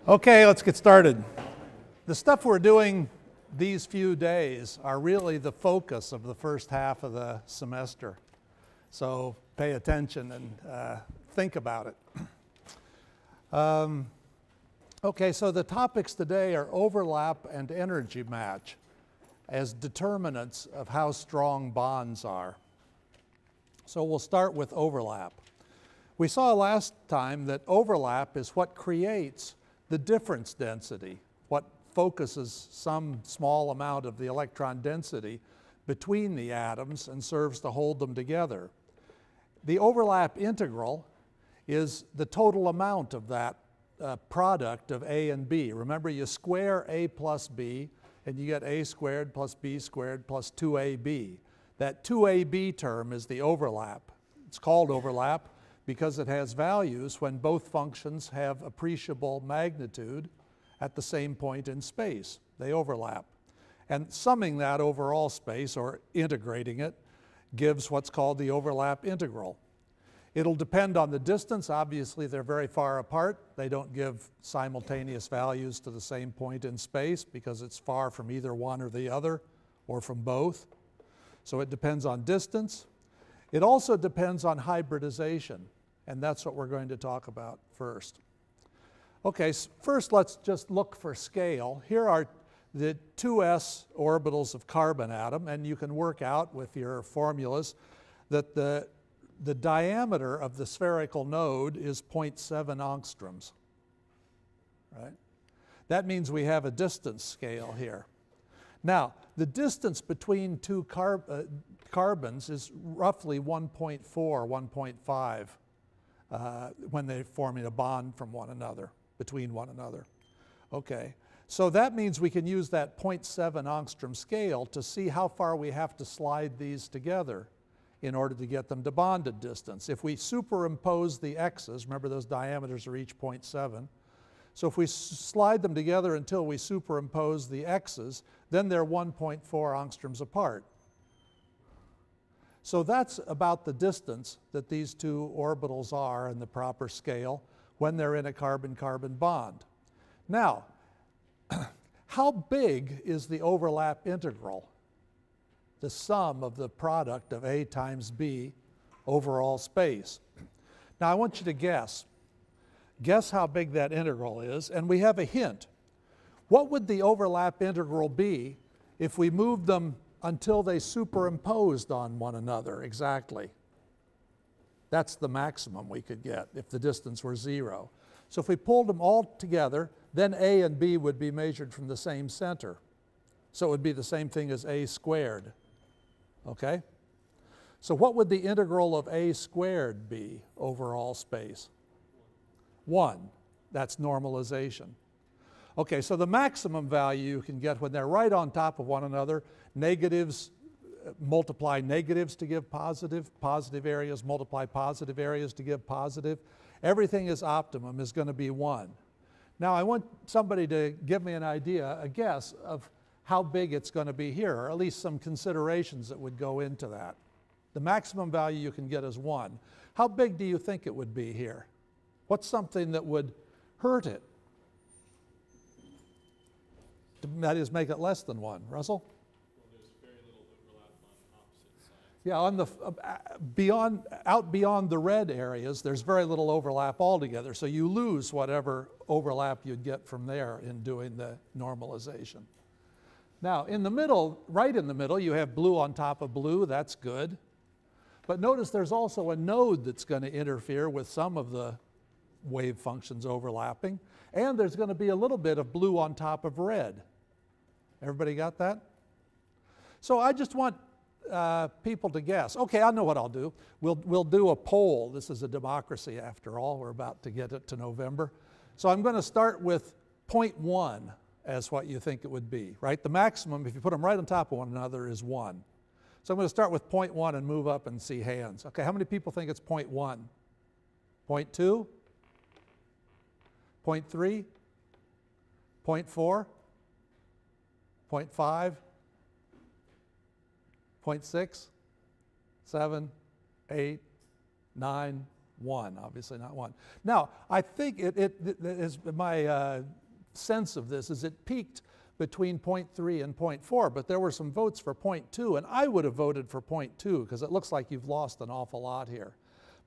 Okay, let's get started. The stuff we're doing these few days are really the focus of the first half of the semester. So pay attention and think about it. Okay, so the topics today are overlap and energy match as determinants of how strong bonds are. So we'll start with overlap. We saw last time that overlap is what creates the difference density, what focuses some small amount of the electron density between the atoms and serves to hold them together. The overlap integral is the total amount of that product of A and B. Remember, you square A plus B and you get A squared plus B squared plus 2AB. That 2AB term is the overlap. It's called overlap because it has values when both functions have appreciable magnitude at the same point in space. They overlap. And summing that overall space, or integrating it, gives what's called the overlap integral. It'll depend on the distance. Obviously, they're very far apart. They don't give simultaneous values to the same point in space because it's far from either one or the other, or from both. So it depends on distance. It also depends on hybridization, and that's what we're going to talk about first. Okay, so first let's just look for scale. Here are the 2s orbitals of carbon atom, and you can work out with your formulas that the diameter of the spherical node is 0.7 angstroms, right? That means we have a distance scale here. Now, the distance between two carbons is roughly 1.4, 1.5 when they're forming a bond from one another, between one another. Okay, so that means we can use that 0.7 angstrom scale to see how far we have to slide these together in order to get them to bonded distance. If we superimpose the x's, remember those diameters are each 0.7, so if we slide them together until we superimpose the x's, then they're 1.4 angstroms apart. So that's about the distance that these two orbitals are in the proper scale when they're in a carbon-carbon bond. Now, how big is the overlap integral? The sum of the product of A times B over all space. Now I want you to guess. Guess how big that integral is, and we have a hint. What would the overlap integral be if we moved them until they superimposed on one another exactly? That's the maximum we could get if the distance were 0. So if we pulled them all together, then A and B would be measured from the same center. So it would be the same thing as A squared. Okay? So what would the integral of A squared be over all space? 1. That's normalization. Okay, so the maximum value you can get when they're right on top of one another, negatives multiply negatives to give positive, positive areas multiply positive areas to give positive. Everything is optimum is going to be 1. Now I want somebody to give me an idea, a guess of how big it's going to be here, or at least some considerations that would go into that. The maximum value you can get is 1. How big do you think it would be here? What's something that would hurt it? That is, make it less than 1. Russell? Well, there's very little overlap on opposite sides. Yeah, out beyond the red areas, there's very little overlap altogether. So you lose whatever overlap you'd get from there in doing the normalization. Now, in the middle, right in the middle, you have blue on top of blue. That's good. But notice there's also a node that's going to interfere with some of the wave functions overlapping. And there's going to be a little bit of blue on top of red. Everybody got that? So I just want people to guess. Okay, I know what I'll do. We'll do a poll. This is a democracy after all. We're about to get it to November. So I'm going to start with 0.1 as what you think it would be, right? The maximum, if you put them right on top of one another, is 1. So I'm going to start with 0.1 and move up and see hands. Okay, how many people think it's 0.1? 0.2? 0.3? 0.4? 0.5? 0.6? 7? 8? 9? 1, obviously not 1. Now, I think it is my sense of this is it peaked between 0.3 and 0.4, but there were some votes for 0.2, and I would have voted for 0.2 because it looks like you've lost an awful lot here.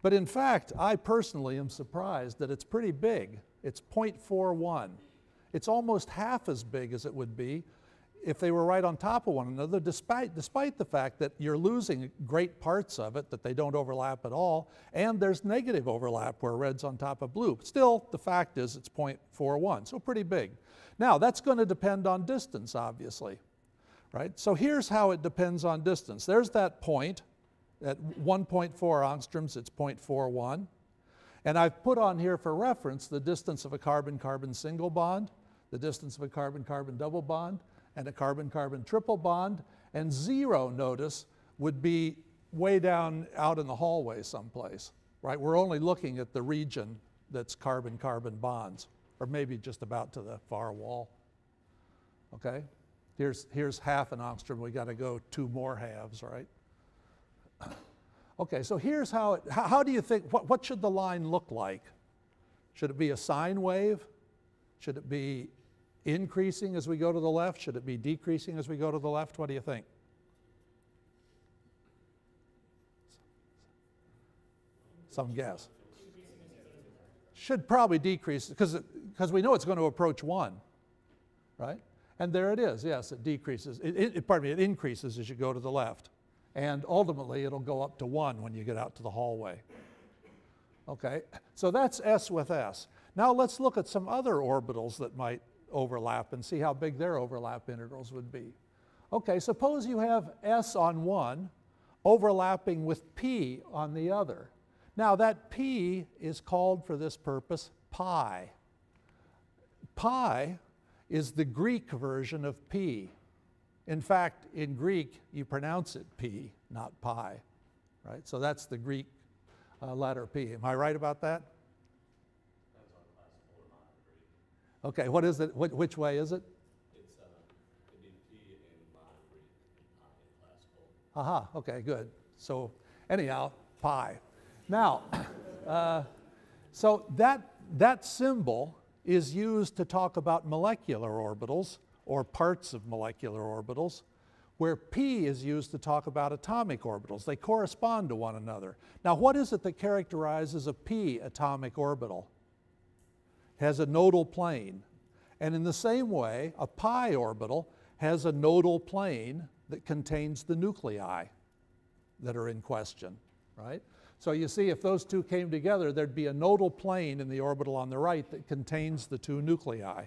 But in fact, I personally am surprised that it's pretty big. It's 0.41. It's almost half as big as it would be if they were right on top of one another, despite the fact that you're losing great parts of it, that they don't overlap at all, and there's negative overlap where red's on top of blue. But still, the fact is it's 0.41, so pretty big. Now, that's going to depend on distance, obviously, right? So here's how it depends on distance. There's that point. At 1.4 angstroms, it's 0.41. And I've put on here for reference the distance of a carbon-carbon single bond, the distance of a carbon-carbon double bond, and a carbon-carbon triple bond. And 0, notice, would be way down out in the hallway someplace, right? We're only looking at the region that's carbon-carbon bonds, or maybe just about to the far wall, okay? Here's half an angstrom. We got to go 2 more halves, right? Okay, so here's how do you think, what should the line look like? Should it be a sine wave? Should it be increasing as we go to the left? Should it be decreasing as we go to the left? What do you think? Some guess. Should probably decrease because we know it's going to approach 1, right? And there it is, yes, it decreases. Pardon me, it increases as you go to the left. And ultimately, it'll go up to 1 when you get out to the hallway. Okay, so that's S with S. Now let's look at some other orbitals that might overlap and see how big their overlap integrals would be. Okay, suppose you have S on one overlapping with P on the other. Now that P is called for this purpose pi. Pi is the Greek version of P. In fact, in Greek, you pronounce it P, not pi, right? So that's the Greek letter P. Am I right about that? Depends on class 4 modern Greek. Okay, what is it? Which way is it? It's it'd be P in modern Greek and pi in class 4. Aha, okay, good. So anyhow, pi. Now, so that symbol is used to talk about molecular orbitals, or parts of molecular orbitals, where P is used to talk about atomic orbitals. They correspond to one another. Now, what is it that characterizes a P atomic orbital? It has a nodal plane. And in the same way, a pi orbital has a nodal plane that contains the nuclei that are in question, right? So you see, if those two came together, there'd be a nodal plane in the orbital on the right that contains the two nuclei.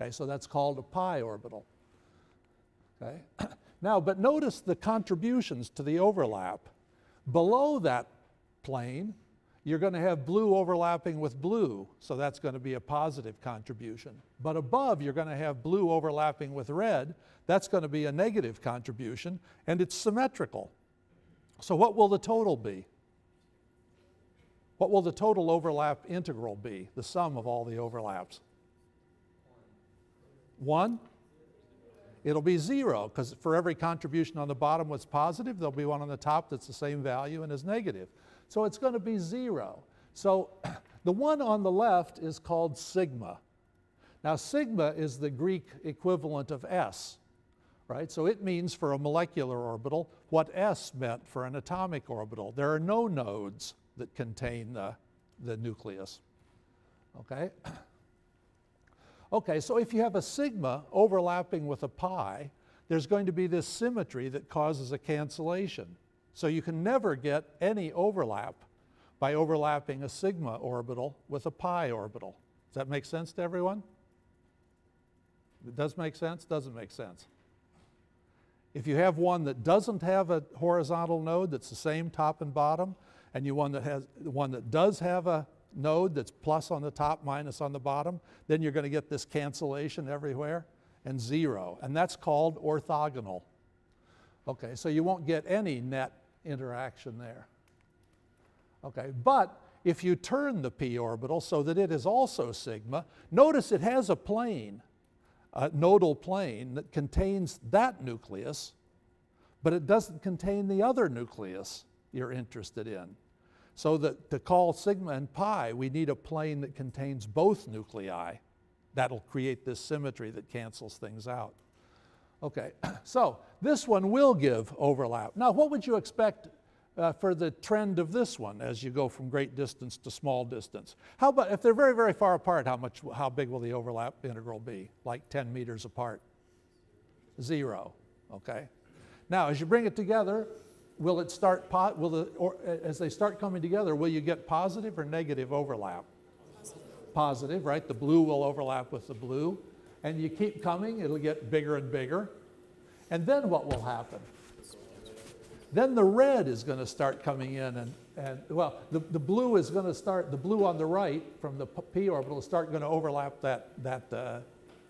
Okay, so that's called a pi orbital. Okay? Now, but notice the contributions to the overlap. Below that plane, you're going to have blue overlapping with blue, so that's going to be a positive contribution. But above, you're going to have blue overlapping with red. That's going to be a negative contribution, and it's symmetrical. So what will the total be? What will the total overlap integral be, the sum of all the overlaps? 1? It'll be 0, because for every contribution on the bottom that's positive, there'll be one on the top that's the same value and is negative. So it's going to be 0. So the one on the left is called sigma. Now sigma is the Greek equivalent of S, right? So it means for a molecular orbital what S meant for an atomic orbital. There are no nodes that contain the nucleus, okay? Okay, so if you have a sigma overlapping with a pi, there's going to be this symmetry that causes a cancellation. So you can never get any overlap by overlapping a sigma orbital with a pi orbital. Does that make sense to everyone? It does make sense? Doesn't make sense. If you have one that doesn't have a horizontal node that's the same top and bottom, and you one that does have a node that's plus on the top, minus on the bottom, then you're going to get this cancellation everywhere and 0. And that's called orthogonal. Okay, so you won't get any net interaction there. Okay, but if you turn the p orbital so that it is also sigma, notice it has a plane, a nodal plane that contains that nucleus, but it doesn't contain the other nucleus you're interested in. So that to call sigma and pi, we need a plane that contains both nuclei. That'll create this symmetry that cancels things out. Okay, so this one will give overlap. Now, what would you expect for the trend of this one as you go from great distance to small distance? How about if they're very, very far apart, how big will the overlap integral be? Like 10 meters apart? 0, okay? Now, as you bring it together, will it start, as they start coming together, will you get positive or negative overlap? Positive, right? The blue will overlap with the blue. And you keep coming, it'll get bigger and bigger. And then what will happen? Then the red is going to start coming in, and well, the blue is going to start, the blue on the right from the p orbital is going to overlap that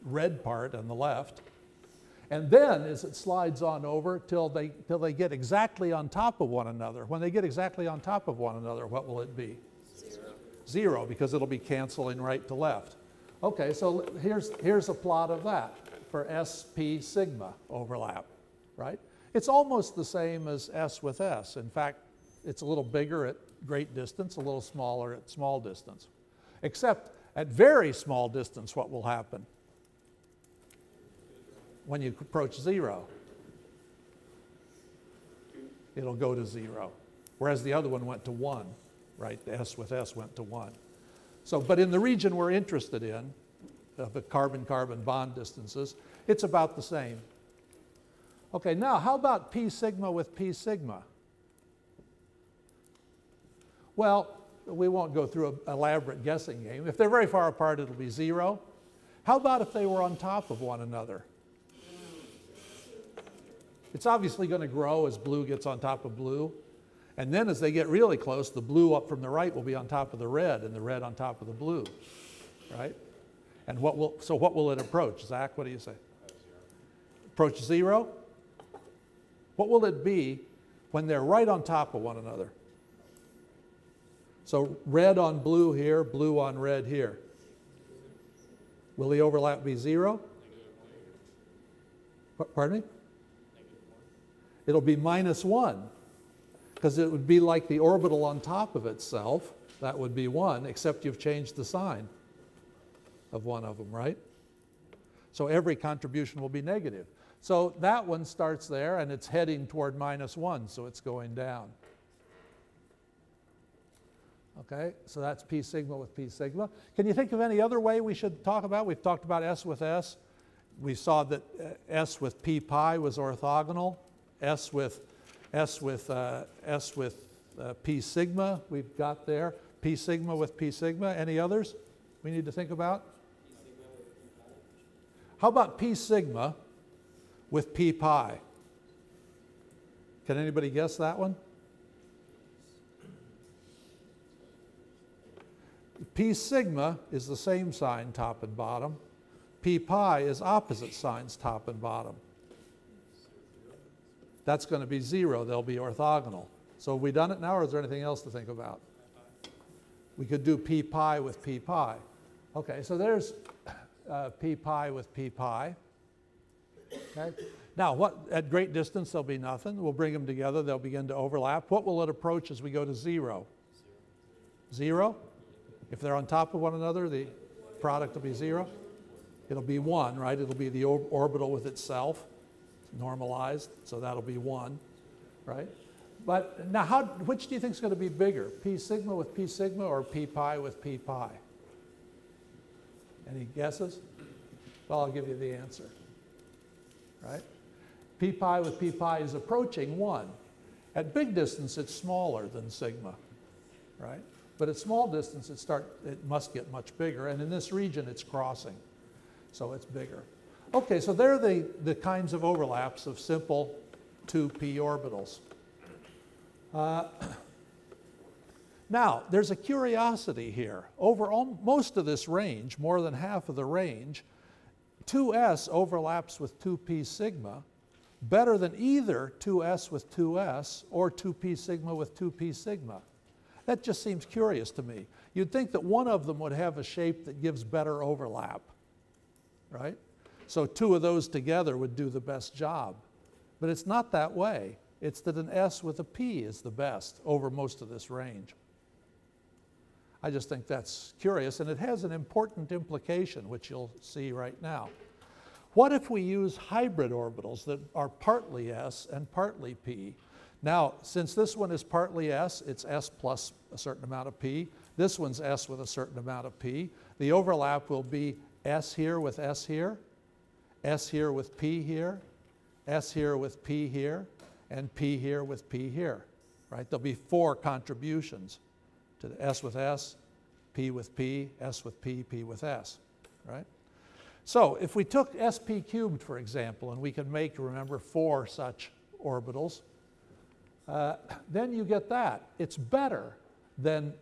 red part on the left. And then as it slides on over till they get exactly on top of one another. When they get exactly on top of one another, what will it be? 0, because it'll be canceling right to left. Okay, so here's a plot of that for SP sigma overlap, right? It's almost the same as S with S. In fact, it's a little bigger at great distance, a little smaller at small distance. Except at very small distance, what will happen? When you approach 0, it'll go to 0. Whereas the other one went to 1, right? The S with S went to 1. So, but in the region we're interested in, of the carbon-carbon bond distances, it's about the same. Okay, now how about P sigma with P sigma? Well, we won't go through an elaborate guessing game. If they're very far apart, it'll be 0. How about if they were on top of one another? It's obviously going to grow as blue gets on top of blue. And then as they get really close, the blue up from the right will be on top of the red and the red on top of the blue, right? And what will it approach? Zach, what do you say? 0. Approach 0? What will it be when they're right on top of one another? So red on blue here, blue on red here. Will the overlap be 0? Pardon me? It'll be -1. Because it would be like the orbital on top of itself. That would be 1, except you've changed the sign of one of them, right? So every contribution will be negative. So that one starts there, and it's heading toward -1, so it's going down. Okay, so that's P sigma with P sigma. Can you think of any other way we should talk about? We've talked about S with S. We saw that S with P pi was orthogonal. S with P sigma, we've got there. P sigma with P sigma. Any others we need to think about? How about P sigma with P pi? Can anybody guess that one? P sigma is the same sign top and bottom. P pi is opposite signs top and bottom. That's going to be 0. They'll be orthogonal. So have we done it now, or is there anything else to think about? We could do P pi with P pi. Okay, so there's P pi with P pi. Okay. Now, at great distance, there'll be nothing. We'll bring them together. They'll begin to overlap. What will it approach as we go to 0? 0? If they're on top of one another, the product will be 0. It'll be 1, right? It'll be the orbital with itself. Normalized, so that'll be 1, right? But now, which do you think is going to be bigger, P sigma with P sigma or P pi with P pi? Any guesses? Well, I'll give you the answer, right? P pi with P pi is approaching 1. At big distance, it's smaller than sigma, right? But at small distance, it must get much bigger, and in this region, it's crossing, so it's bigger. Okay, so there are the kinds of overlaps of simple 2p orbitals. Now, there's a curiosity here. Over most of this range, more than half of the range, 2s overlaps with 2p sigma better than either 2s with 2s or 2p sigma with 2p sigma. That just seems curious to me. You'd think that one of them would have a shape that gives better overlap, right? So 2 of those together would do the best job. But it's not that way. It's that an S with a P is the best over most of this range. I just think that's curious, and it has an important implication, which you'll see right now. What if we use hybrid orbitals that are partly s and partly p? Now, since this one is partly s, it's s plus a certain amount of p. This one's s with a certain amount of p. The overlap will be s here with s here, s here with p here, s here with p here, and p here with p here, right? There'll be 4 contributions to the s with s, p with p, s with p, p with s, right? So if we took sp cubed, for example, and we can make, remember, 4 such orbitals, then you get that. It's better than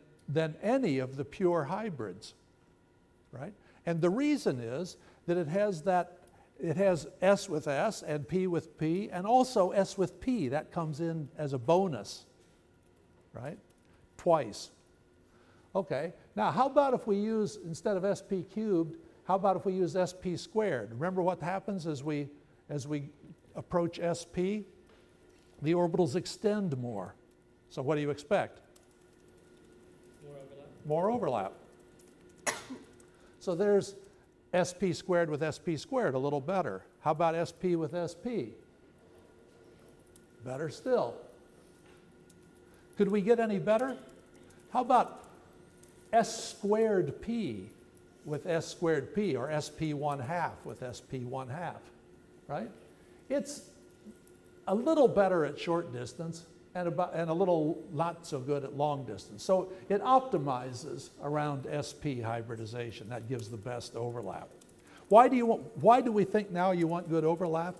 any of the pure hybrids, right? And the reason is that it has s with s and p with p, and also s with p. That comes in as a bonus, right? Twice. Okay, now how about if we use, instead of sp cubed, how about if we use sp squared? Remember what happens as we approach sp? The orbitals extend more. So what do you expect? More overlap. So there's sp squared with sp squared, a little better. How about sp with sp? Better still. Could we get any better? How about s squared p with s squared p, or sp 1/2 with sp 1/2, right? It's a little better at short distance and a little not so good at long distance. So it optimizes around sp hybridization. That gives the best overlap. Why do we think now you want good overlap?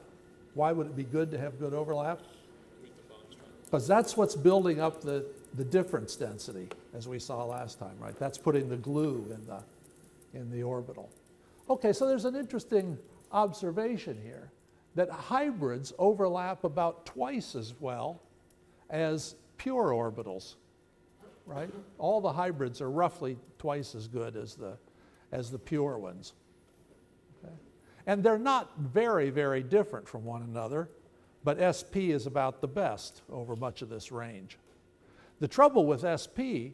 Why would it be good to have good overlap? Because that's what's building up the difference density, as we saw last time, right? That's putting the glue in the orbital. Okay, so there's an interesting observation here that hybrids overlap about twice as well as pure orbitals, right? All the hybrids are roughly twice as good as the pure ones. Okay? And they're not very, very different from one another, but sp is about the best over much of this range. The trouble with sp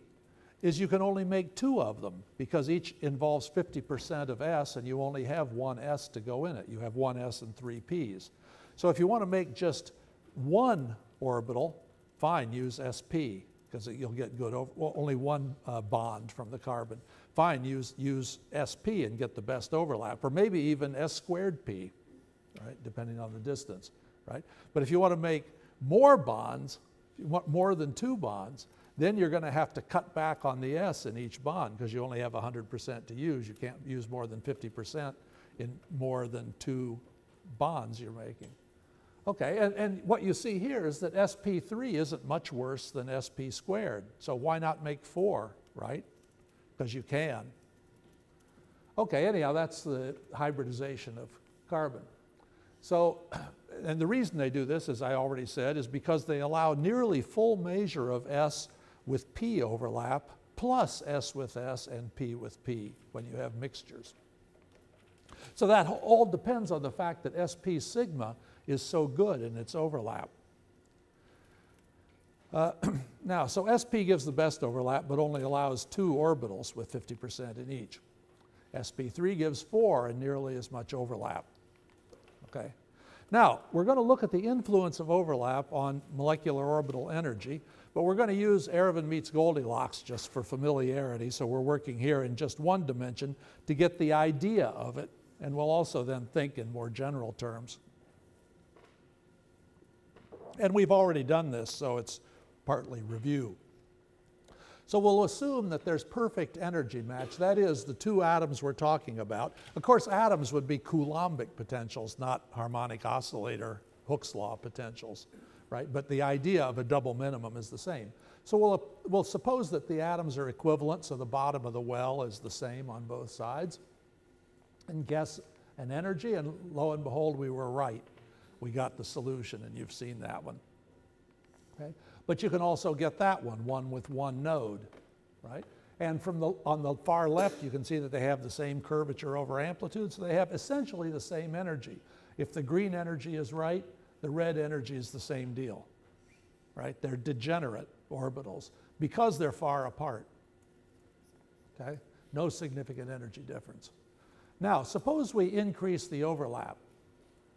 is you can only make 2 of them because each involves 50% of s, and you only have 1 s to go in it. You have 1 s and 3 p's. So if you want to make just 1 orbital, fine, use sp, because you'll get good only 1 bond from the carbon. Fine, use sp and get the best overlap, or maybe even s squared p, right, depending on the distance, right? But if you want to make more bonds, if you want more than 2 bonds, then you're going to have to cut back on the s in each bond because you only have 100% to use. You can't use more than 50% in more than 2 bonds you're making. Okay, and what you see here is that sp3 isn't much worse than sp squared. So why not make 4, right? Because you can. Okay, anyhow, that's the hybridization of carbon. So, and the reason they do this, as I already said, is because they allow nearly full measure of s with p overlap plus s with s and p with p when you have mixtures. So that all depends on the fact that sp sigma is so good in its overlap. Now, so sp gives the best overlap but only allows 2 orbitals with 50% in each. sp3 gives 4 and nearly as much overlap. Okay. Now, we're going to look at the influence of overlap on molecular orbital energy, but we're going to use Ervin meets Goldilocks just for familiarity, so we're working here in just 1 dimension to get the idea of it, and we'll also then think in more general terms. And we've already done this, so it's partly review. So we'll assume that there's perfect energy match. That is, the 2 atoms we're talking about. Of course, atoms would be Coulombic potentials, not harmonic oscillator Hooke's law potentials, right? But the idea of a double minimum is the same. So we'll suppose that the atoms are equivalent, so the bottom of the well is the same on both sides, and guess an energy, and lo and behold, we were right. We got the solution, and you've seen that one. Okay? But you can also get that one with 1 node, right? And on the far left, you can see that they have the same curvature over amplitude, so they have essentially the same energy. If the green energy is right, the red energy is the same deal, right? They're degenerate orbitals because they're far apart. okay? No significant energy difference. Now, suppose we increase the overlap.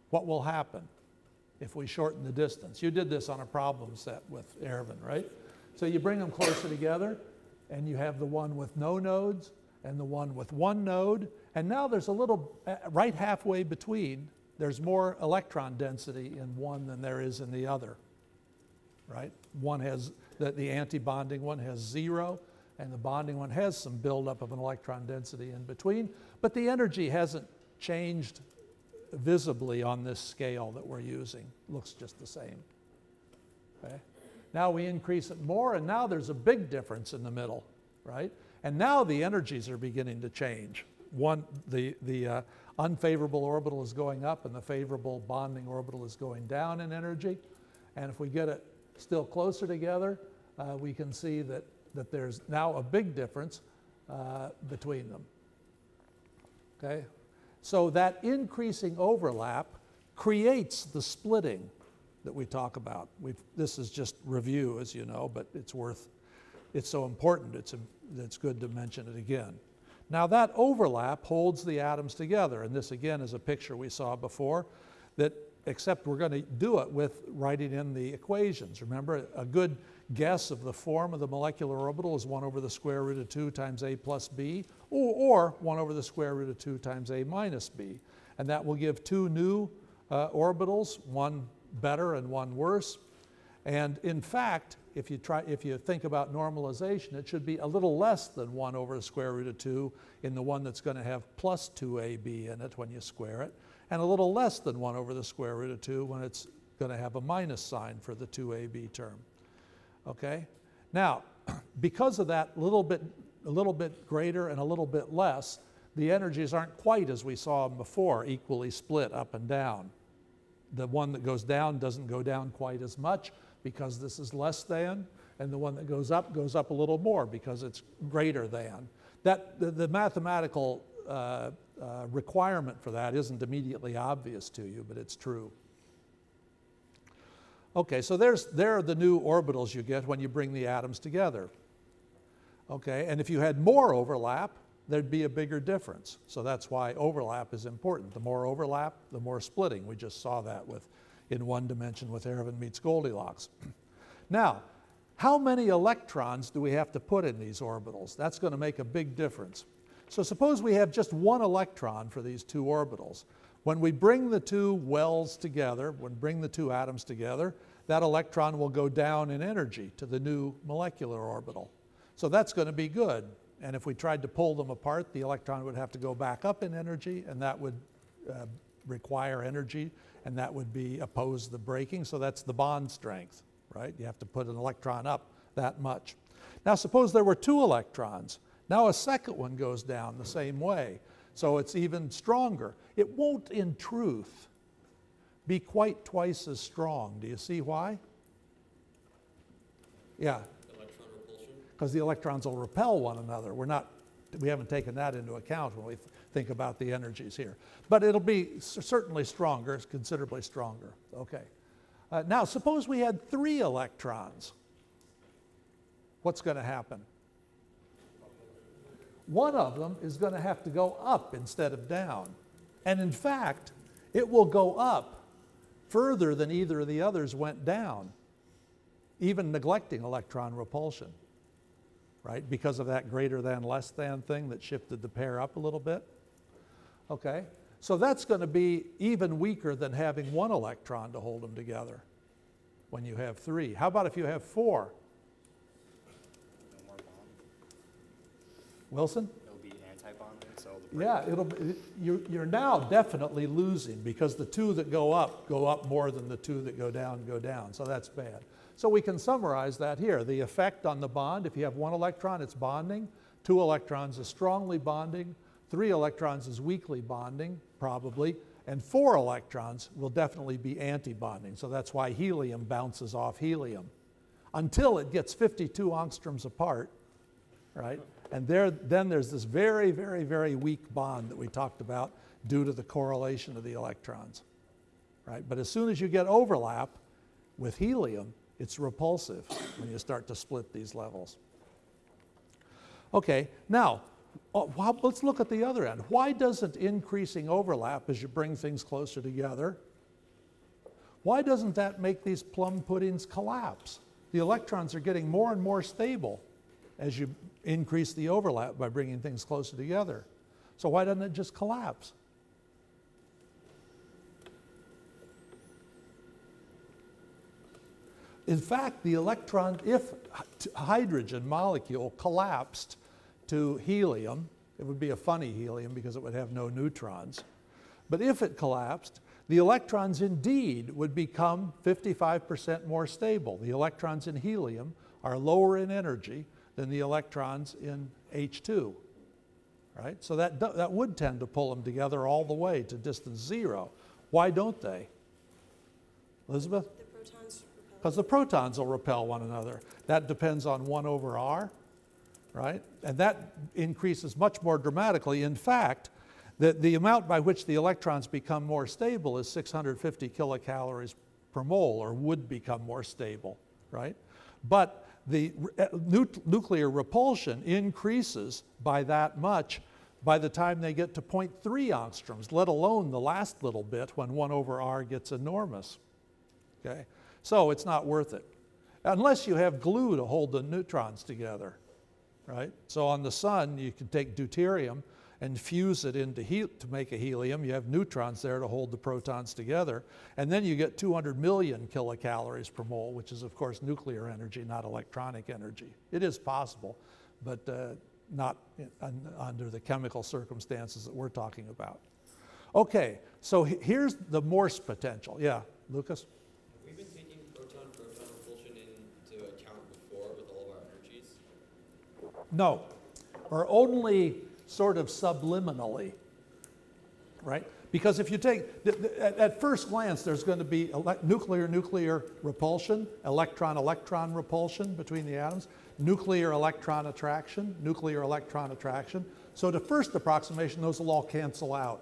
What will happen if we shorten the distance? You did this on a problem set with Erwin, right? So you bring them closer together, and you have the one with no nodes and the one with one node, and now there's a little, right halfway between, there's more electron density in one than there is in the other, right? One has, the anti-bonding one has 0, and the bonding one has some buildup of an electron density in between, but the energy hasn't changed visibly on this scale that we're using. Looks just the same, okay? Now we increase it more, and now there's a big difference in the middle, right? And now the energies are beginning to change. The unfavorable orbital is going up, and the favorable bonding orbital is going down in energy. And if we get it still closer together, we can see that there's now a big difference between them, okay? So that increasing overlap creates the splitting that we talk about. This is just review, as you know, but it's so important, it's good to mention it again. Now that overlap holds the atoms together, and this again is a picture we saw before, except we're going to do it with writing in the equations. Remember, a good guess of the form of the molecular orbital is 1 over the square root of 2 times a plus b, or 1 over the square root of 2 times a minus b. And that will give 2 new orbitals, one better and one worse. And in fact, if you think about normalization, it should be a little less than 1 over the square root of 2 in the one that's going to have plus 2ab in it when you square it, and a little less than 1 over the square root of 2 when it's going to have a minus sign for the 2ab term. Okay? Now, because of that a little bit greater and a little bit less, the energies aren't quite as we saw them before, equally split up and down. The one that goes down doesn't go down quite as much because this is less than, and the one that goes up a little more because it's greater than. The mathematical requirement for that isn't immediately obvious to you, but it's true. Okay, so there are the new orbitals you get when you bring the atoms together. Okay, and if you had more overlap, there'd be a bigger difference. So that's why overlap is important. The more overlap, the more splitting. We just saw that in one dimension with Erwin meets Goldilocks. Now, how many electrons do we have to put in these orbitals? That's going to make a big difference. So suppose we have just one electron for these two orbitals. When we bring the two wells together, bring the two atoms together, that electron will go down in energy to the new molecular orbital. So that's going to be good. And if we tried to pull them apart, the electron would have to go back up in energy, and that would require energy, and that would oppose the breaking. So that's the bond strength, right? You have to put an electron up that much. Now suppose there were 2 electrons. Now a second one goes down the same way. So it's even stronger. It won't, in truth, be quite twice as strong. Do you see why? Yeah. Electron repulsion? Because the electrons will repel one another. We haven't taken that into account when we think about the energies here. But it'll be certainly stronger, considerably stronger. Okay. Now suppose we had 3 electrons. What's going to happen? One of them is going to have to go up instead of down. And in fact, it will go up further than either of the others went down, even neglecting electron repulsion, right? Because of that greater than, less than thing that shifted the pair up a little bit. Okay, so that's going to be even weaker than having 1 electron to hold them together when you have 3. How about if you have 4? Wilson? It'll be anti-bonding, so yeah, you're now definitely losing because the 2 that go up more than the 2 that go down, so that's bad. So we can summarize that here. The effect on the bond, if you have 1 electron, it's bonding, 2 electrons is strongly bonding, 3 electrons is weakly bonding, probably, and 4 electrons will definitely be anti-bonding, so that's why helium bounces off helium until it gets 52 angstroms apart, right? And then there's this very, very, very weak bond that we talked about due to the correlation of the electrons, right? But as soon as you get overlap with helium, it's repulsive when you start to split these levels. Okay, now, let's look at the other end. Why doesn't increasing overlap as you bring things closer together, why doesn't that make these plum puddings collapse? The electrons are getting more and more stable as you increase the overlap by bringing things closer together. So why doesn't it just collapse? In fact, the electron, if hydrogen molecule collapsed to helium, it would be a funny helium because it would have no neutrons. But if it collapsed, the electrons indeed would become 55% more stable. The electrons in helium are lower in energy than the electrons in H2, right? So that would tend to pull them together all the way to distance 0. Why don't they? Elizabeth? The protons repel. Because the protons will repel one another. That depends on 1 over r, right? And that increases much more dramatically. In fact, the amount by which the electrons become more stable is 650 kilocalories per mole, or would become more stable, right? But the nuclear repulsion increases by that much by the time they get to 0.3 angstroms, let alone the last little bit when 1 over r gets enormous, okay? So it's not worth it, unless you have glue to hold the neutrons together, right? So on the sun, you can take deuterium and fuse it into to make a helium. You have neutrons there to hold the protons together. And then you get 200 million kilocalories per mole, which is, of course, nuclear energy, not electronic energy. It is possible, but not under the chemical circumstances that we're talking about. Okay, so here's the Morse potential. Yeah, Lucas? Have we been taking proton-proton repulsion into account before with all of our energies? No, or only sort of subliminally, right? Because if you take, at first glance, there's going to be nuclear-nuclear repulsion, electron-electron repulsion between the atoms, nuclear-electron attraction, nuclear-electron attraction. So to first approximation, those will all cancel out,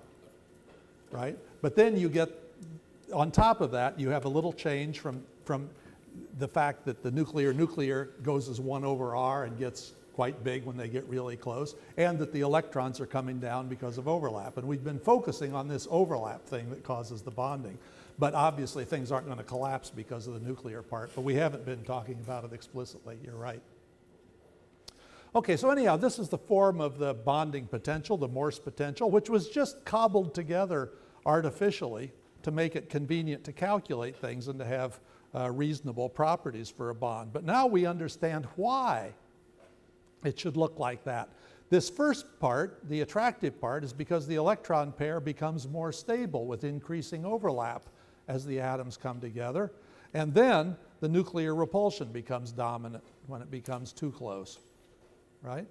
right? But then you get, on top of that, you have a little change from the fact that the nuclear-nuclear goes as 1 over r and gets quite big when they get really close, and that the electrons are coming down because of overlap. And we've been focusing on this overlap thing that causes the bonding. But obviously things aren't going to collapse because of the nuclear part, but we haven't been talking about it explicitly, you're right. Okay, so anyhow, this is the form of the bonding potential, the Morse potential, which was just cobbled together artificially to make it convenient to calculate things and to have reasonable properties for a bond. But now we understand why it should look like that. This first part, the attractive part, is because the electron pair becomes more stable with increasing overlap as the atoms come together. And then the nuclear repulsion becomes dominant when it becomes too close, right?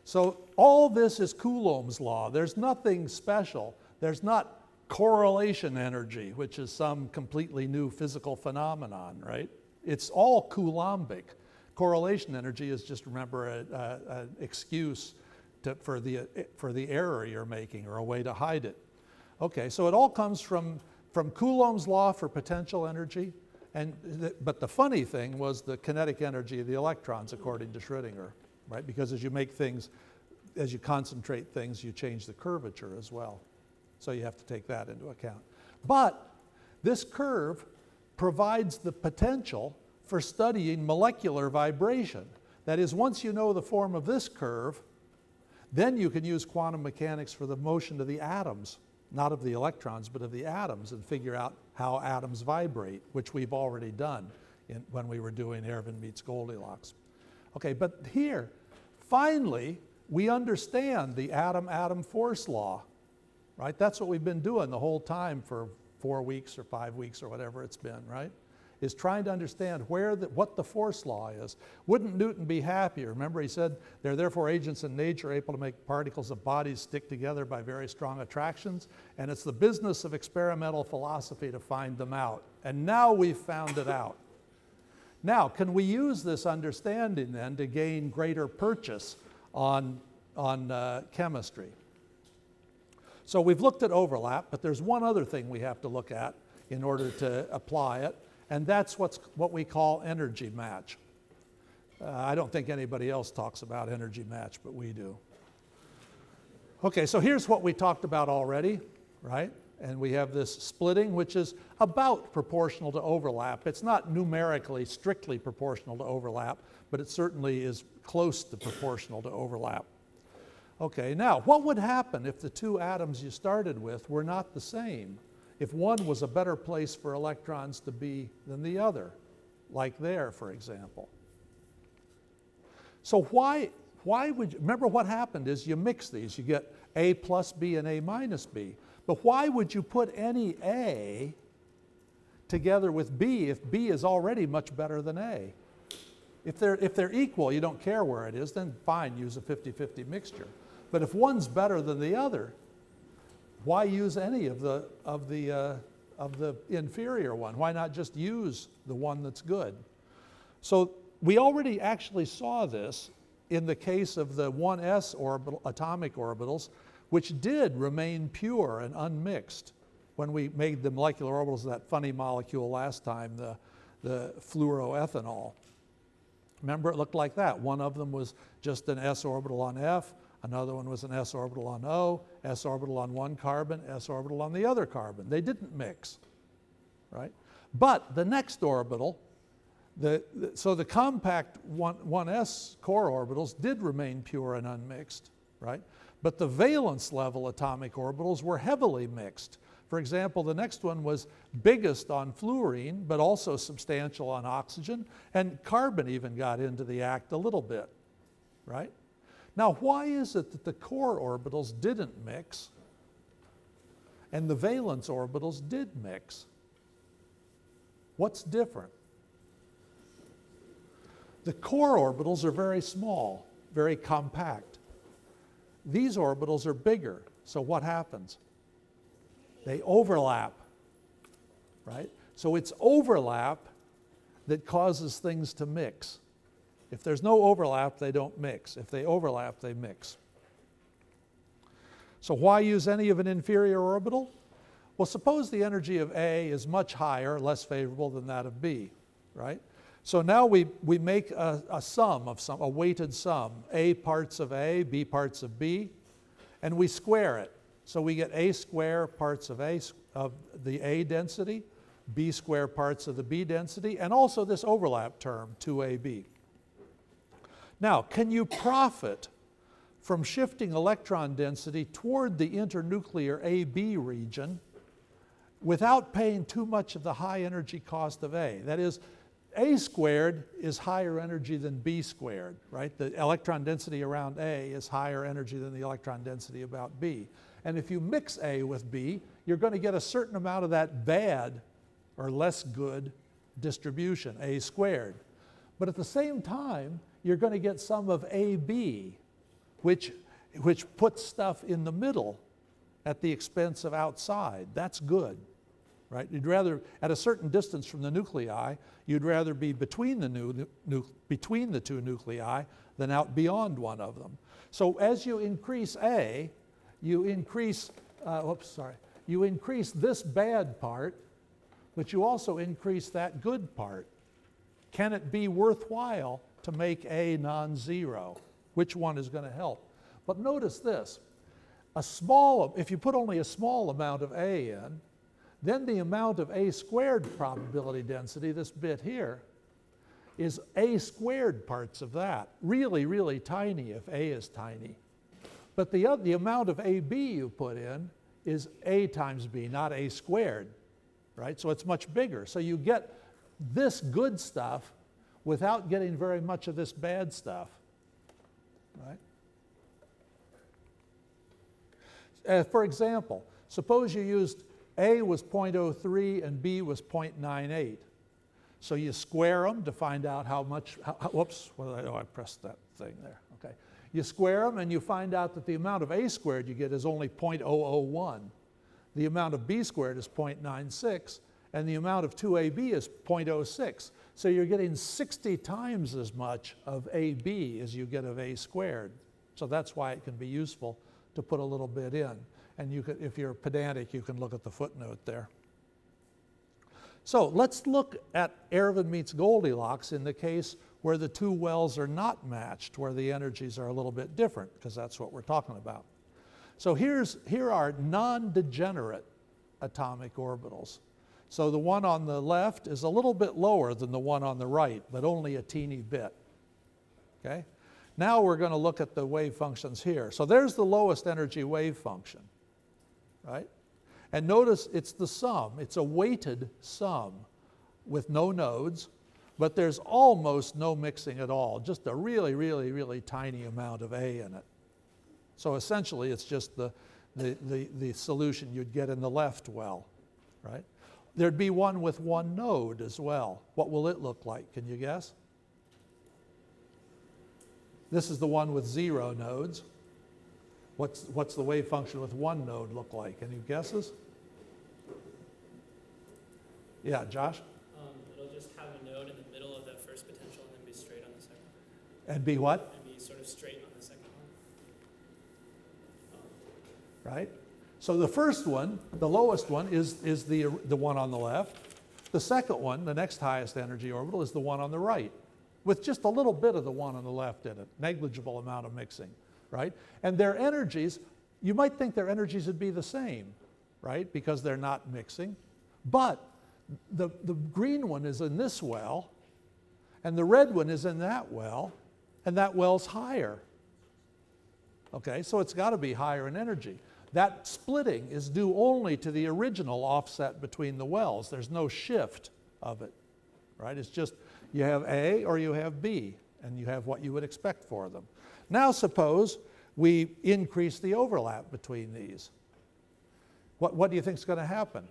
So all this is Coulomb's law. There's nothing special. There's not correlation energy, which is some completely new physical phenomenon, right? It's all Coulombic. Correlation energy is just, remember, an excuse for the error you're making, or a way to hide it. Okay, so it all comes from Coulomb's law for potential energy, but the funny thing was the kinetic energy of the electrons, according to Schrödinger, right? Because as you make things, as you concentrate things, you change the curvature as well. So you have to take that into account. But this curve provides the potential for studying molecular vibration. That is, once you know the form of this curve, then you can use quantum mechanics for the motion of the atoms, not of the electrons, but of the atoms, and figure out how atoms vibrate, which we've already done when we were doing Erwin meets Goldilocks. Okay, but here, finally, we understand the atom-atom force law, right? That's what we've been doing the whole time for 4 weeks or 5 weeks or whatever it's been, right? Is trying to understand what the force law is. Wouldn't Newton be happier? Remember, he said, there are therefore agents in nature able to make particles of bodies stick together by very strong attractions, and it's the business of experimental philosophy to find them out. And now we've found it out. Now, can we use this understanding then to gain greater purchase on chemistry? So we've looked at overlap, but there's one other thing we have to look at in order to apply it, and that's what we call energy match. I don't think anybody else talks about energy match, but we do. Okay, so here's what we talked about already, right? And we have this splitting, which is about proportional to overlap. It's not numerically strictly proportional to overlap, but it certainly is close to proportional to overlap. Okay, now what would happen if the two atoms you started with were not the same? If one was a better place for electrons to be than the other, like there, for example. So why would you, remember what happened is you mix these, you get A plus B and A minus B. But why would you put any A together with B if B is already much better than A? If they're equal, you don't care where it is, then fine, use a 50-50 mixture. But if one's better than the other, why use any of the inferior one? Why not just use the one that's good? So we already actually saw this in the case of the 1s orbital, atomic orbitals, which did remain pure and unmixed when we made the molecular orbitals of that funny molecule last time, the fluoroethanol. Remember, it looked like that. One of them was just an s orbital on F, another one was an s orbital on O, s orbital on one carbon, s orbital on the other carbon. They didn't mix, right? But the next orbital, so the compact 1s core orbitals did remain pure and unmixed, right? But the valence level atomic orbitals were heavily mixed. For example, the next one was biggest on fluorine, but also substantial on oxygen, and carbon even got into the act a little bit, right? Now, why is it that the core orbitals didn't mix and the valence orbitals did mix? What's different? The core orbitals are very small, very compact. These orbitals are bigger, so what happens? They overlap, right? So it's overlap that causes things to mix. If there's no overlap, they don't mix. If they overlap, they mix. So why use any of an inferior orbital? Well, suppose the energy of A is much higher, less favorable than that of B, right? So now we make a sum of a weighted sum, A parts of A, B parts of B, and we square it. So we get A square parts of the A density, B square parts of the B density, and also this overlap term, 2AB. Now, can you profit from shifting electron density toward the internuclear AB region without paying too much of the high energy cost of A? That is, A squared is higher energy than B squared, right? The electron density around A is higher energy than the electron density about B. And if you mix A with B, you're going to get a certain amount of that bad or less good distribution, A squared. But at the same time, you're going to get some of AB, which puts stuff in the middle at the expense of outside. That's good, right? You'd rather, at a certain distance from the nuclei, you'd rather be between the two nuclei than out beyond one of them. So as you increase A, you increase, you increase this bad part, but you also increase that good part. Can it be worthwhile to make A non-zero? Which one is going to help? But notice this, if you put only a small amount of A in, then the amount of A squared probability density, this bit here, is A squared parts of that. Really, really tiny if A is tiny. But the amount of AB you put in is A times B, not A squared, right? So it's much bigger. So you get this good stuff without getting very much of this bad stuff, right? For example, suppose you used A was 0.03 and B was 0.98. So you square them to find out how much, whoops, I pressed that thing there, okay. You square them and you find out that the amount of A squared you get is only 0.001. The amount of B squared is 0.96 and the amount of 2AB is 0.06. So you're getting 60 times as much of AB as you get of A squared. So that's why it can be useful to put a little bit in. And you could, if you're pedantic, you can look at the footnote there. So let's look at Erwin meets Goldilocks in the case where the two wells are not matched, where the energies are a little bit different, because that's what we're talking about. So here are non-degenerate atomic orbitals. So the one on the left is a little bit lower than the one on the right, but only a teeny bit. Okay? Now we're going to look at the wave functions here. So there's the lowest energy wave function, right? And notice it's the sum. It's a weighted sum with no nodes, but there's almost no mixing at all, just a really, really, really tiny amount of A in it. So essentially it's just the solution you'd get in the left well, right? There'd be one with one node as well. What will it look like? Can you guess? This is the one with 0 nodes. What's the wave function with one node look like? Any guesses? Yeah, Josh? It'll just have a node in the middle of that first potential and then be straight on the second. And be what? And be sort of straight on the second one. Right? So the first one, the lowest one, is the one on the left. The second one, the next highest energy orbital, is the one on the right, with just a little bit of the one on the left in it, negligible amount of mixing, right? And their energies, you might think their energies would be the same, right? Because they're not mixing. But the green one is in this well, and the red one is in that well, and that well's higher. Okay, so it's got to be higher in energy. That splitting is due only to the original offset between the wells. There's no shift of it, right? It's just you have A or you have B, and you have what you would expect for them. Now suppose we increase the overlap between these. What do you think is going to happen?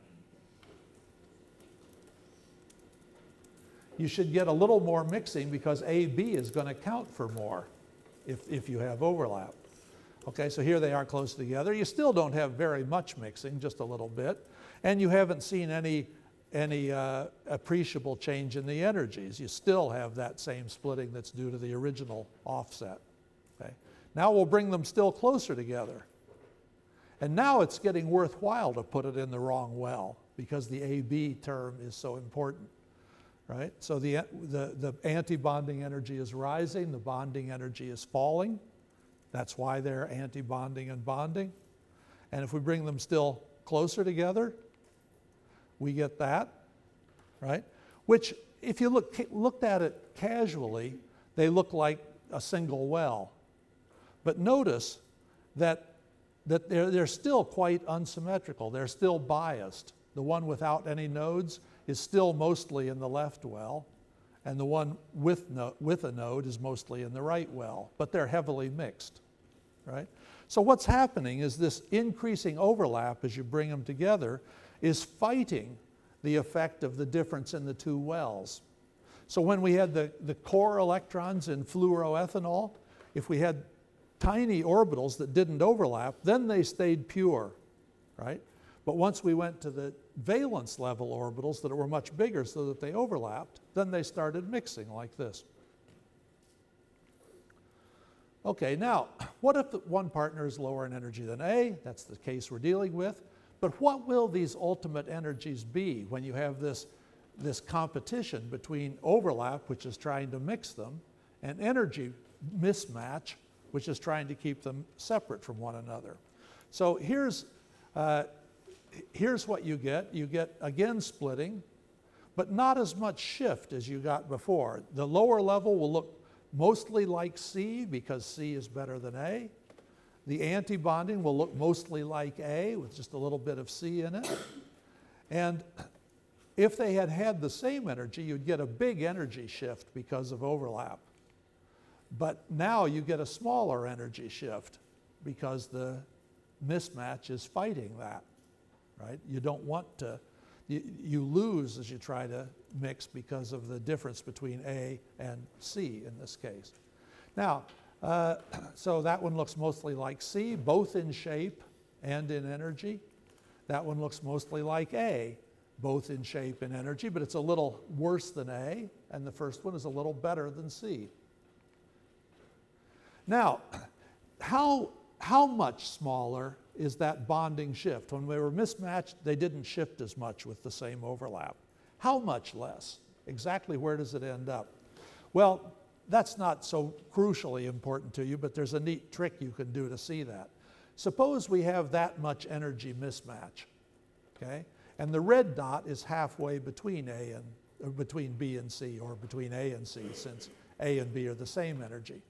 You should get a little more mixing because AB is going to count for more if you have overlap. Okay, so here they are close together. You still don't have very much mixing, just a little bit, and you haven't seen any appreciable change in the energies. You still have that same splitting that's due to the original offset. Okay, now we'll bring them still closer together, and now it's getting worthwhile to put it in the wrong well because the AB term is so important. Right? So the anti-bonding energy is rising, the bonding energy is falling. That's why they're anti-bonding and bonding. And if we bring them still closer together, we get that, right? Which, if you looked at it casually, they look like a single well. But notice that they're still quite unsymmetrical. They're still biased. The one without any nodes is still mostly in the left well, and the one with a node is mostly in the right well, but they're heavily mixed, right? So what's happening is this increasing overlap as you bring them together is fighting the effect of the difference in the two wells. So when we had the core electrons in fluoroethanol, if we had tiny orbitals that didn't overlap, then they stayed pure, right? But once we went to the valence level orbitals that were much bigger so that they overlapped, then they started mixing like this. Okay, now, what if one partner is lower in energy than A? That's the case we're dealing with. But what will these ultimate energies be when you have this competition between overlap, which is trying to mix them, and energy mismatch, which is trying to keep them separate from one another? So here's what you get. You get, again, splitting, but not as much shift as you got before. The lower level will look mostly like C because C is better than A. The anti-bonding will look mostly like A with just a little bit of C in it. And if they had had the same energy, you'd get a big energy shift because of overlap. But now you get a smaller energy shift because the mismatch is fighting that. Right? You don't want to, you lose as you try to mix because of the difference between A and C in this case. Now, so that one looks mostly like C, both in shape and in energy. That one looks mostly like A, both in shape and energy, but it's a little worse than A, and the first one is a little better than C. Now, how much smaller is that bonding shift? When we were mismatched, they didn't shift as much with the same overlap. How much less? Exactly where does it end up? Well, that's not so crucially important to you, but there's a neat trick you can do to see that. Suppose we have that much energy mismatch, okay? And the red dot is halfway between between B and C, or between A and C, since A and B are the same energy.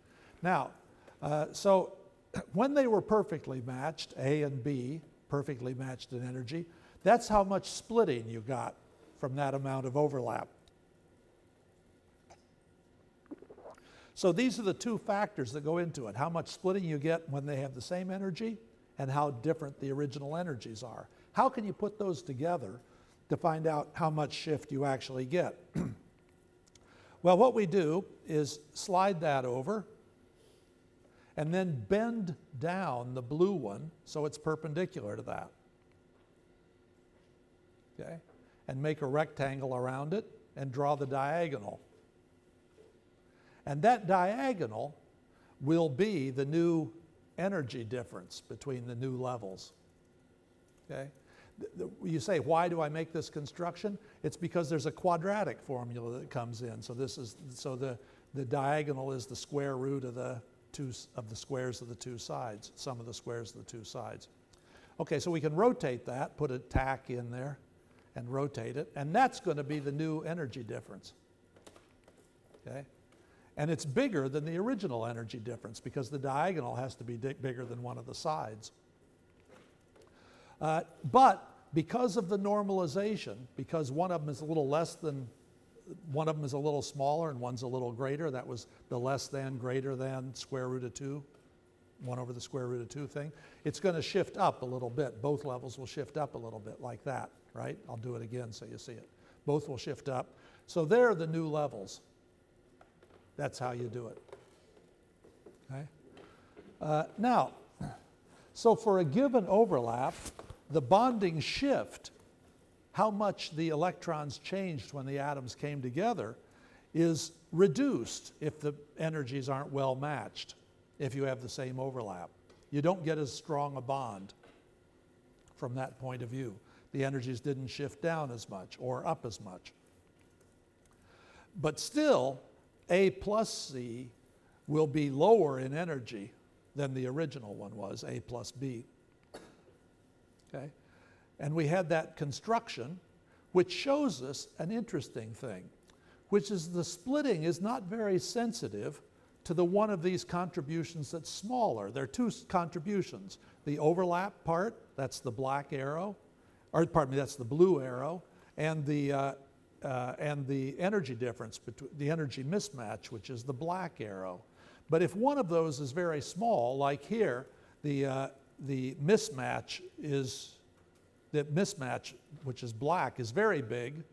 Now, so when they were perfectly matched, A and B, perfectly matched in energy, that's how much splitting you got from that amount of overlap. So these are the two factors that go into it: how much splitting you get when they have the same energy, and how different the original energies are. How can you put those together to find out how much shift you actually get? Well, what we do is slide that over and then bend down the blue one so it's perpendicular to that. Okay? And make a rectangle around it and draw the diagonal. And that diagonal will be the new energy difference between the new levels. Okay? You say, why do I make this construction? It's because there's a quadratic formula that comes in. So the diagonal is the square root of the squares of the two sides, sum of the squares of the two sides. Okay, so we can rotate that, put a tack in there and rotate it, and that's going to be the new energy difference. Okay? And it's bigger than the original energy difference because the diagonal has to be bigger than one of the sides. But because of the normalization, because one of them is a little less than, one of them is a little smaller and one's a little greater, that was the less than, greater than, square root of 2, 1 over the square root of 2 thing, it's going to shift up a little bit. Both levels will shift up a little bit like that, right? I'll do it again so you see it. Both will shift up. So they're the new levels. That's how you do it. Okay? Now, so for a given overlap, the bonding shift, how much the electrons changed when the atoms came together, is reduced if the energies aren't well matched, if you have the same overlap. You don't get as strong a bond from that point of view. The energies didn't shift down as much or up as much. But still, A plus C will be lower in energy than the original one was, A plus B. Okay? And we had that construction, which shows us an interesting thing, which is the splitting is not very sensitive to the one of these contributions that's smaller. There are two contributions. The overlap part, that's the black arrow, or pardon me, that's the blue arrow, and the energy difference, between the energy mismatch, which is the black arrow. But if one of those is very small, like here, the mismatch, which is black, is very big,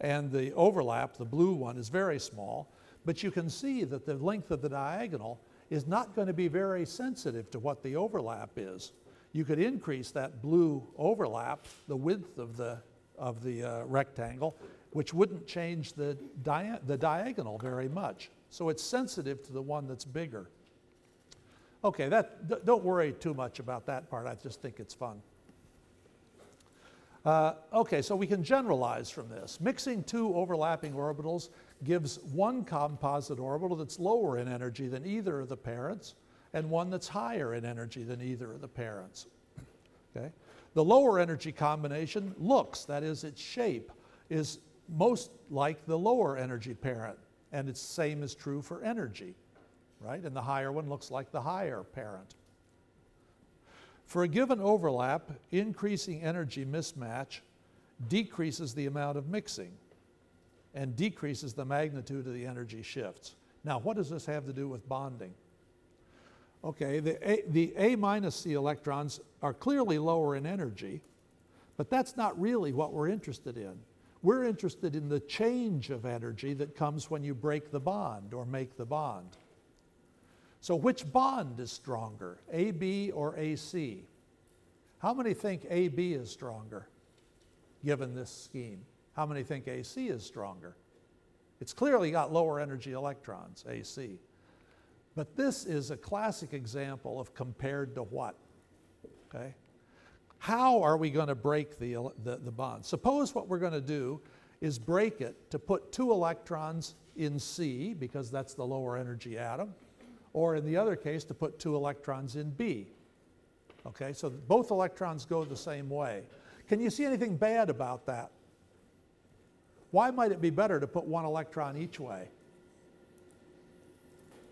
and the overlap, the blue one, is very small. But you can see that the length of the diagonal is not going to be very sensitive to what the overlap is. You could increase that blue overlap, the width of the rectangle, which wouldn't change the diagonal very much. So it's sensitive to the one that's bigger. Okay, don't worry too much about that part. I just think it's fun. Okay, so we can generalize from this. Mixing two overlapping orbitals gives one composite orbital that's lower in energy than either of the parents, and one that's higher in energy than either of the parents. Okay? The lower energy combination looks, that is, its shape, is most like the lower energy parent, and it's the same is true for energy, right? And the higher one looks like the higher parent. For a given overlap, increasing energy mismatch decreases the amount of mixing and decreases the magnitude of the energy shifts. Now, what does this have to do with bonding? Okay, the A minus C electrons are clearly lower in energy, but that's not really what we're interested in. We're interested in the change of energy that comes when you break the bond or make the bond. So which bond is stronger, AB or AC? How many think AB is stronger, given this scheme? How many think AC is stronger? It's clearly got lower energy electrons, AC. But this is a classic example of compared to what, okay? How are we going to break the bond? Suppose what we're going to do is break it to put two electrons in C, because that's the lower energy atom, or in the other case, to put 2 electrons in B. Okay, so both electrons go the same way. Can you see anything bad about that? Why might it be better to put 1 electron each way?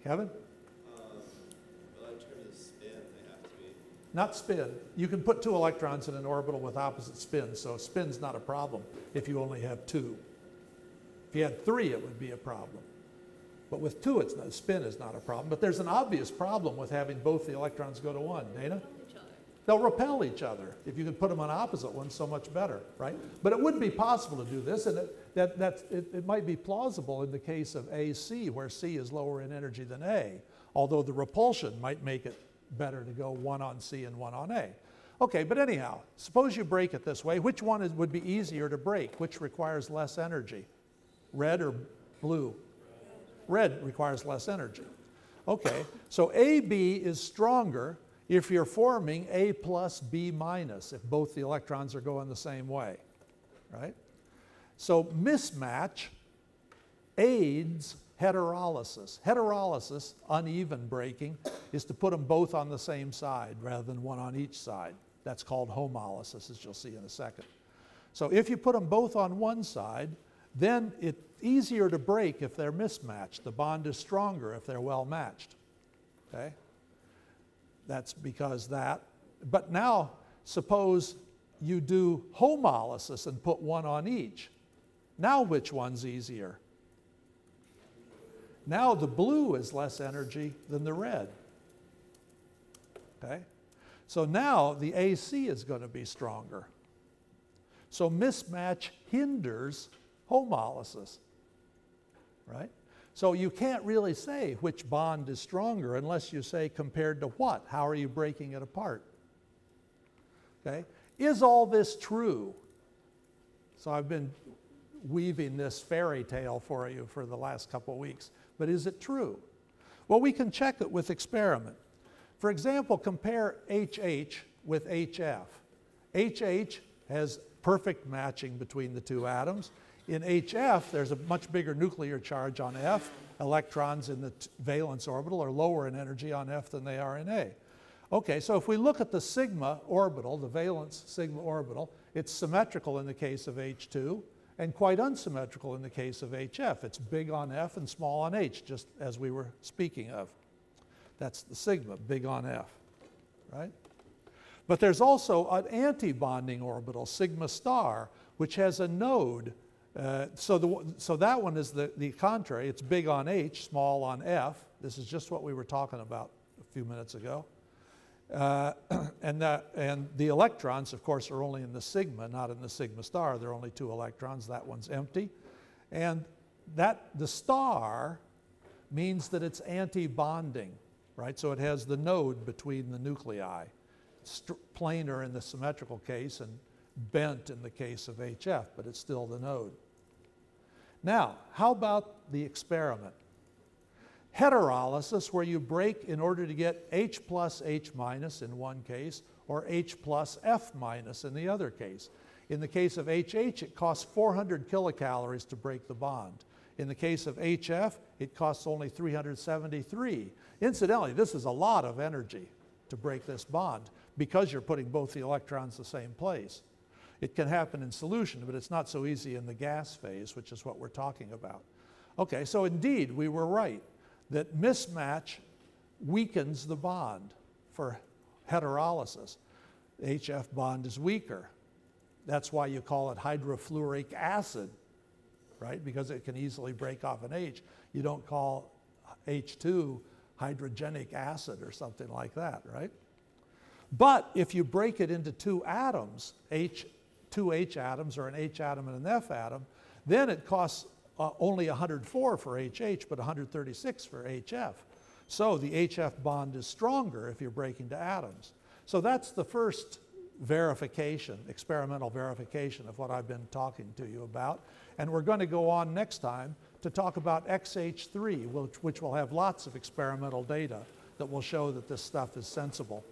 Kevin? Well, in terms of spin, they have to be. Not spin. You can put 2 electrons in an orbital with opposite spins, so spin's not a problem if you only have 2. If you had 3, it would be a problem. But with 2, spin is not a problem. But there's an obvious problem with having both the electrons go to 1. Dana? They'll repel each other. If you can put them on opposite ones, so much better, right? But it would be possible to do this, and it might be plausible in the case of AC, where C is lower in energy than A, although the repulsion might make it better to go 1 on C and 1 on A. Okay, but anyhow, suppose you break it this way. Which one would be easier to break? Which requires less energy? Red or blue? Red requires less energy. Okay, so AB is stronger if you're forming A plus B minus, if both the electrons are going the same way, right? So mismatch aids heterolysis. Heterolysis, uneven breaking, is to put them both on the same side rather than 1 on each side. That's called homolysis, as you'll see in a second. So if you put them both on one side, then it's easier to break if they're mismatched. The bond is stronger if they're well matched, okay? That's because that. But now, suppose you do homolysis and put 1 on each. Now which one's easier? Now the blue is less energy than the red. Okay? So now the AC is going to be stronger. So mismatch hinders homolysis, right? So you can't really say which bond is stronger unless you say compared to what? How are you breaking it apart? Okay? Is all this true? So I've been weaving this fairy tale for you for the last couple weeks. But is it true? Well, we can check it with experiment. For example, compare HH with HF. HH has perfect matching between the 2 atoms. In HF, there's a much bigger nuclear charge on F. Electrons in the valence orbital are lower in energy on F than they are in A. Okay, so if we look at the sigma orbital, the valence sigma orbital, it's symmetrical in the case of H2 and quite unsymmetrical in the case of HF. It's big on F and small on H, just as we were speaking of. That's the sigma, big on F, right? But there's also an anti-bonding orbital, sigma star, which has a node. So that one is the contrary. It's big on H, small on F. This is just what we were talking about a few minutes ago. And the electrons, of course, are only in the sigma, not in the sigma star. There are only 2 electrons. That one's empty. And the star means that it's anti-bonding, right? So it has the node between the nuclei. It's planar in the symmetrical case and bent in the case of HF, but it's still the node. Now, how about the experiment? Heterolysis, where you break in order to get H plus H minus in one case, or H plus F minus in the other case. In the case of HH, it costs 400 kilocalories to break the bond. In the case of HF, it costs only 373. Incidentally, this is a lot of energy to break this bond because you're putting both the electrons the same place. It can happen in solution, but it's not so easy in the gas phase, which is what we're talking about. Okay, so indeed, we were right that mismatch weakens the bond for heterolysis. The HF bond is weaker. That's why you call it hydrofluoric acid, right? Because it can easily break off an H. You don't call H2 hydrogenic acid or something like that, right? But if you break it into 2 atoms, two H atoms or an H atom and an F atom, then it costs only 104 for HH, but 136 for HF. So the HF bond is stronger if you're breaking to atoms. So that's the first verification, experimental verification of what I've been talking to you about. And we're going to go on next time to talk about XH3, which will have lots of experimental data that will show that this stuff is sensible.